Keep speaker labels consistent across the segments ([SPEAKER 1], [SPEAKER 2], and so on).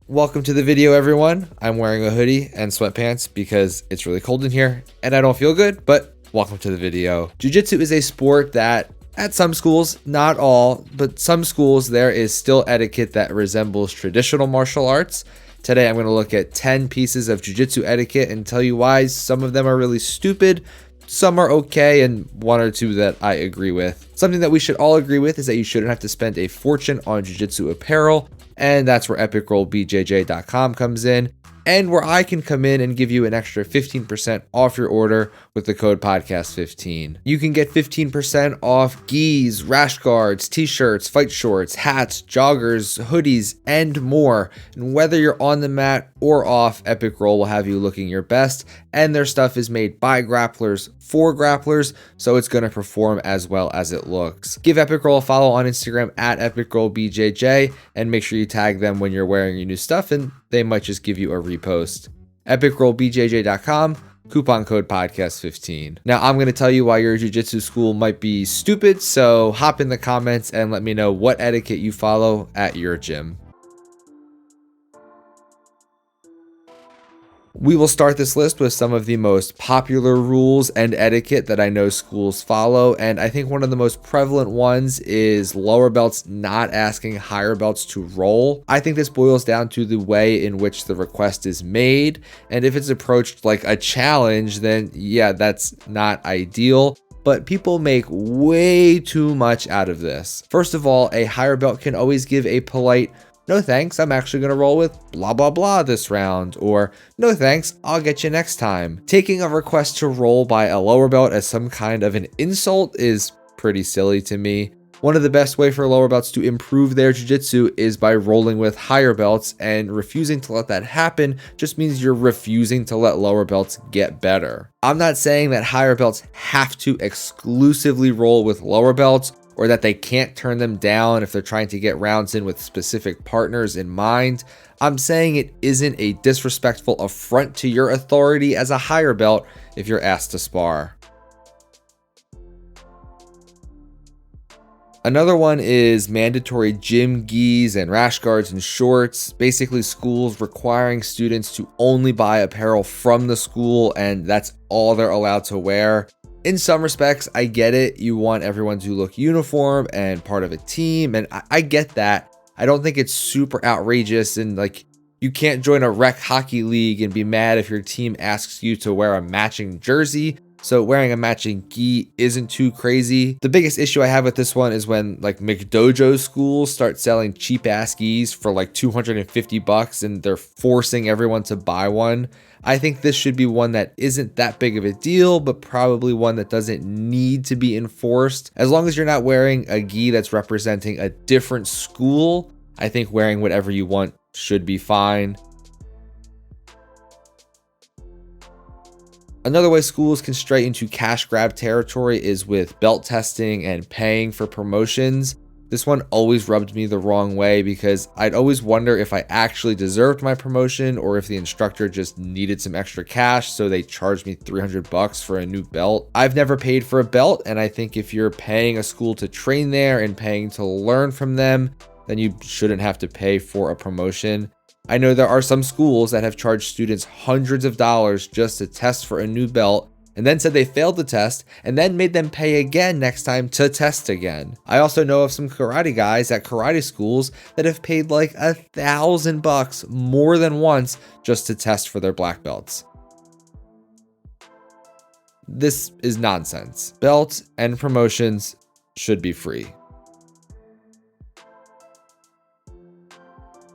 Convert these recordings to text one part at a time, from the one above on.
[SPEAKER 1] Welcome to the video, everyone. I'm wearing a hoodie and sweatpants because it's really cold in here and I don't feel good, but welcome to the video. Jiu Jitsu is a sport that at some schools, not all, but some schools, there is still etiquette that resembles traditional martial arts. Today, I'm going to look at 10 pieces of Jiu Jitsu etiquette and tell you why some of them are really stupid, some are okay, and one or two that I agree with. Something that we should all agree with is that you shouldn't have to spend a fortune on Jiu Jitsu apparel, and that's where EpicRollBJJ.com comes in, and where I can come in and give you an extra 15% off your order with the code podcast15. You can get 15% off gis, rash guards, t-shirts, fight shorts, hats, joggers, hoodies, and more. And whether you're on the mat or off, Epic Roll will have you looking your best, and their stuff is made by grapplers for grapplers, so it's going to perform as well as it looks. Give Epic Roll a follow on Instagram at EpicRollBJJ, and make sure you tag them when you're wearing your new stuff, and they might just give you a repost. EpicRollBJJ.com, coupon code podcast15. Now, I'm going to tell you why your jiu-jitsu school might be stupid, so hop in the comments and let me know what etiquette you follow at your gym. We will start this list with some of the most popular rules and etiquette that I know schools follow, and I think one of the most prevalent ones is lower belts not asking higher belts to roll. I think this boils down to the way in which the request is made, and if it's approached like a challenge, then yeah, that's not ideal. But people make way too much out of this. First of all, a higher belt can always give a polite "No thanks, I'm actually going to roll with blah blah blah this round," or "No thanks, I'll get you next time." Taking a request to roll by a lower belt as some kind of an insult is pretty silly to me. One of the best way for lower belts to improve their jiu-jitsu is by rolling with higher belts, and refusing to let that happen just means you're refusing to let lower belts get better. I'm not saying that higher belts have to exclusively roll with lower belts, or that they can't turn them down if they're trying to get rounds in with specific partners in mind. I'm saying it isn't a disrespectful affront to your authority as a higher belt if you're asked to spar. Another one is mandatory gym gis and rash guards and shorts. Basically, schools requiring students to only buy apparel from the school, and that's all they're allowed to wear. In some respects, I get it. You want everyone to look uniform and part of a team, and I get that. I don't think it's super outrageous, and like, you can't join a rec hockey league and be mad if your team asks you to wear a matching jersey. So wearing a matching gi isn't too crazy. The biggest issue I have with this one is when like McDojo schools start selling cheap ass gis for like $250 and they're forcing everyone to buy one. I think this should be one that isn't that big of a deal, but probably one that doesn't need to be enforced. As long as you're not wearing a gi that's representing a different school, I think wearing whatever you want should be fine. Another way schools can stray into cash grab territory is with belt testing and paying for promotions. This one always rubbed me the wrong way because I'd always wonder if I actually deserved my promotion or if the instructor just needed some extra cash, so they charged me $300 for a new belt. I've never paid for a belt, and I think if you're paying a school to train there and paying to learn from them, then you shouldn't have to pay for a promotion. I know there are some schools that have charged students hundreds of dollars just to test for a new belt, and then said they failed the test, and then made them pay again next time to test again. I also know of some karate guys at karate schools that have paid like $1,000 more than once just to test for their black belts. This is nonsense. Belts and promotions should be free.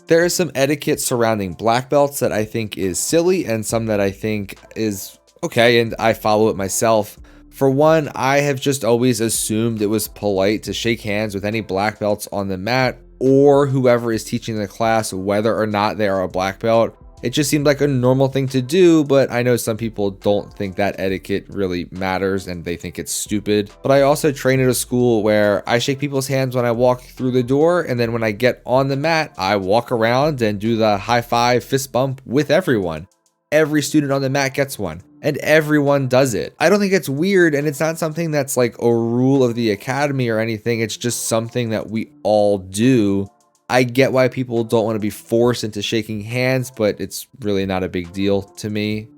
[SPEAKER 1] There is some etiquette surrounding black belts that I think is silly, and some that I think is okay, and I follow it myself. For one, I have just always assumed it was polite to shake hands with any black belts on the mat or whoever is teaching the class, whether or not they are a black belt. It just seemed like a normal thing to do, but I know some people don't think that etiquette really matters and they think it's stupid. But I also train at a school where I shake people's hands when I walk through the door, and then when I get on the mat, I walk around and do the high five fist bump with everyone. Every student on the mat gets one, and everyone does it. I don't think it's weird, and it's not something that's like a rule of the academy or anything. It's just something that we all do. I get why people don't want to be forced into shaking hands, but it's really not a big deal to me.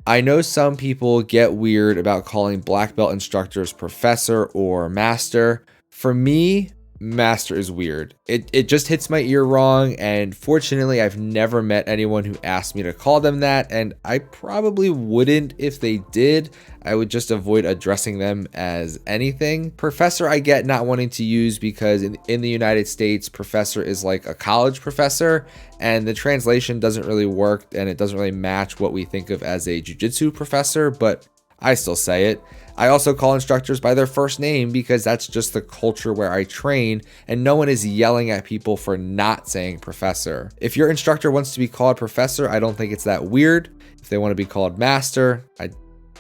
[SPEAKER 1] I know some people get weird about calling black belt instructors professor or master. For me, master is weird. It just hits my ear wrong, and fortunately I've never met anyone who asked me to call them that, and I probably wouldn't if they did. I would just avoid addressing them as anything. Professor I get not wanting to use because in the United States, professor is like a college professor, and the translation doesn't really work and it doesn't really match what we think of as a jiu-jitsu professor, but I still say it. I also call instructors by their first name because that's just the culture where I train, and no one is yelling at people for not saying professor. If your instructor wants to be called professor, I don't think it's that weird. If they want to be called master,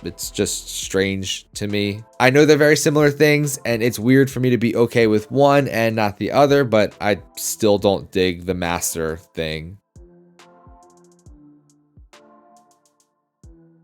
[SPEAKER 1] it's just strange to me. I know they're very similar things, and it's weird for me to be okay with one and not the other, but I still don't dig the master thing.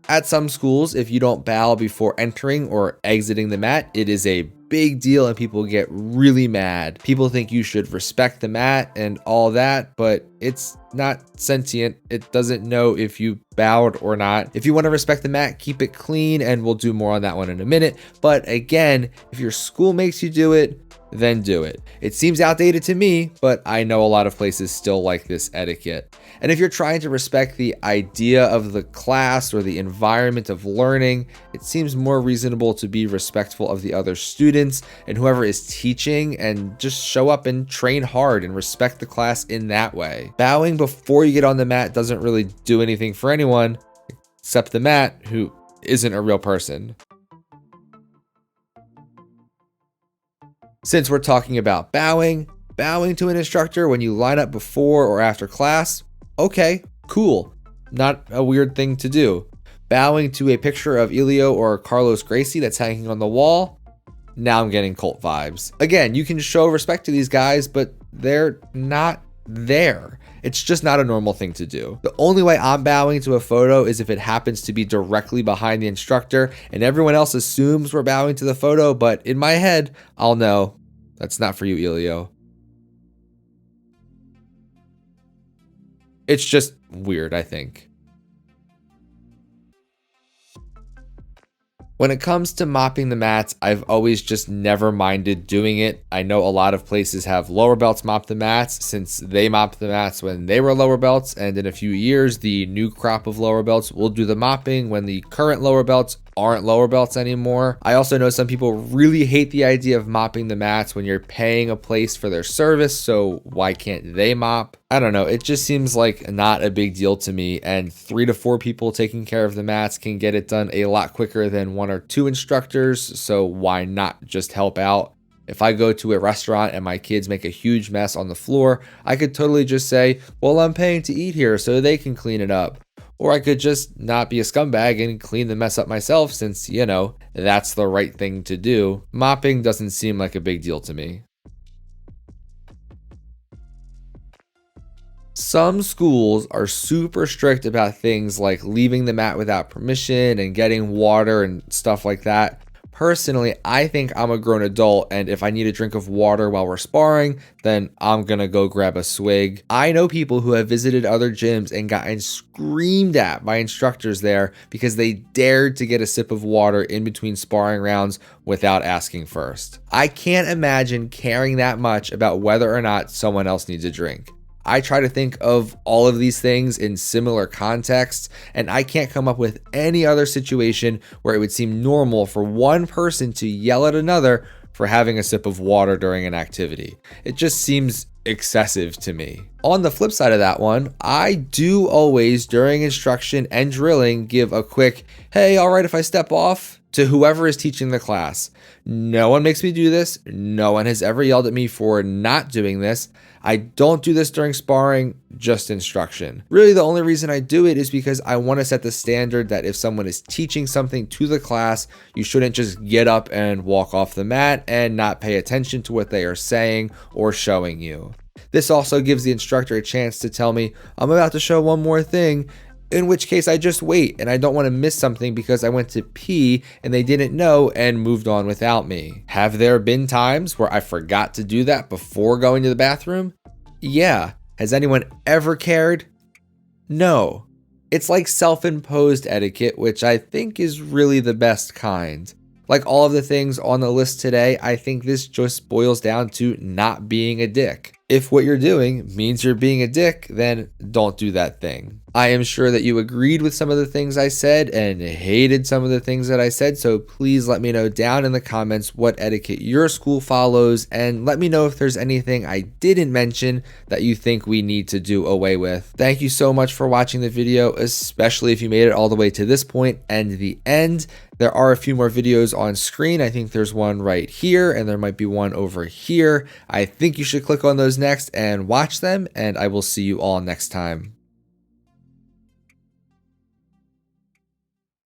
[SPEAKER 1] At some schools, if you don't bow before entering or exiting the mat, it is a big deal and people get really mad. People think you should respect the mat and all that, but it's not sentient. It doesn't know if you bowed or not. If you want to respect the mat, keep it clean, and we'll do more on that one in a minute. But again, if your school makes you do it, then do it. It seems outdated to me, but I know a lot of places still like this etiquette. And if you're trying to respect the idea of the class or the environment of learning, it seems more reasonable to be respectful of the other students and whoever is teaching, and just show up and train hard and respect the class in that way. Bowing before you get on the mat doesn't really do anything for anyone except the mat, who isn't a real person. Since we're talking about bowing to an instructor when you line up before or after class, okay, cool. Not a weird thing to do. Bowing to a picture of Elio or Carlos Gracie that's hanging on the wall, now I'm getting cult vibes. Again, you can show respect to these guys, but they're not there. It's just not a normal thing to do. The only way I'm bowing to a photo is if it happens to be directly behind the instructor and everyone else assumes we're bowing to the photo, but in my head, I'll know that's not for you, Elio. It's just weird, I think. When it comes to mopping the mats, I've always just never minded doing it. I know a lot of places have lower belts mop the mats since they mopped the mats when they were lower belts, and in a few years, the new crop of lower belts will do the mopping when the current lower belts aren't lower belts anymore. I also know some people really hate the idea of mopping the mats when you're paying a place for their service, so why can't they mop? I don't know, it just seems like not a big deal to me, and 3 to 4 people taking care of the mats can get it done a lot quicker than 1 or 2 instructors, so why not just help out? If I go to a restaurant and my kids make a huge mess on the floor, I could totally just say, well, I'm paying to eat here so they can clean it up. Or I could just not be a scumbag and clean the mess up myself since, you know, that's the right thing to do. Mopping doesn't seem like a big deal to me. Some schools are super strict about things like leaving the mat without permission and getting water and stuff like that. Personally, I think I'm a grown adult, and if I need a drink of water while we're sparring, then I'm gonna go grab a swig. I know people who have visited other gyms and gotten screamed at by instructors there because they dared to get a sip of water in between sparring rounds without asking first. I can't imagine caring that much about whether or not someone else needs a drink. I try to think of all of these things in similar contexts, and I can't come up with any other situation where it would seem normal for one person to yell at another for having a sip of water during an activity. It just seems excessive to me. On the flip side of that one, I do always, during instruction and drilling, give a quick, hey, all right if I step off, to whoever is teaching the class. No one makes me do this. No one has ever yelled at me for not doing this. I don't do this during sparring, just instruction. Really, the only reason I do it is because I want to set the standard that if someone is teaching something to the class, you shouldn't just get up and walk off the mat and not pay attention to what they are saying or showing you. This also gives the instructor a chance to tell me, I'm about to show one more thing, in which case I just wait and I don't want to miss something because I went to pee and they didn't know and moved on without me. Have there been times where I forgot to do that before going to the bathroom? Yeah. Has anyone ever cared? No. It's like self-imposed etiquette, which I think is really the best kind. Like all of the things on the list today, I think this just boils down to not being a dick. If what you're doing means you're being a dick, then don't do that thing. I am sure that you agreed with some of the things I said and hated some of the things that I said, so please let me know down in the comments what etiquette your school follows, and let me know if there's anything I didn't mention that you think we need to do away with. Thank you so much for watching the video, especially if you made it all the way to this point and the end. There are a few more videos on screen. I think there's one right here and there might be one over here. I think you should click on those next and watch them, and I will see you all next time.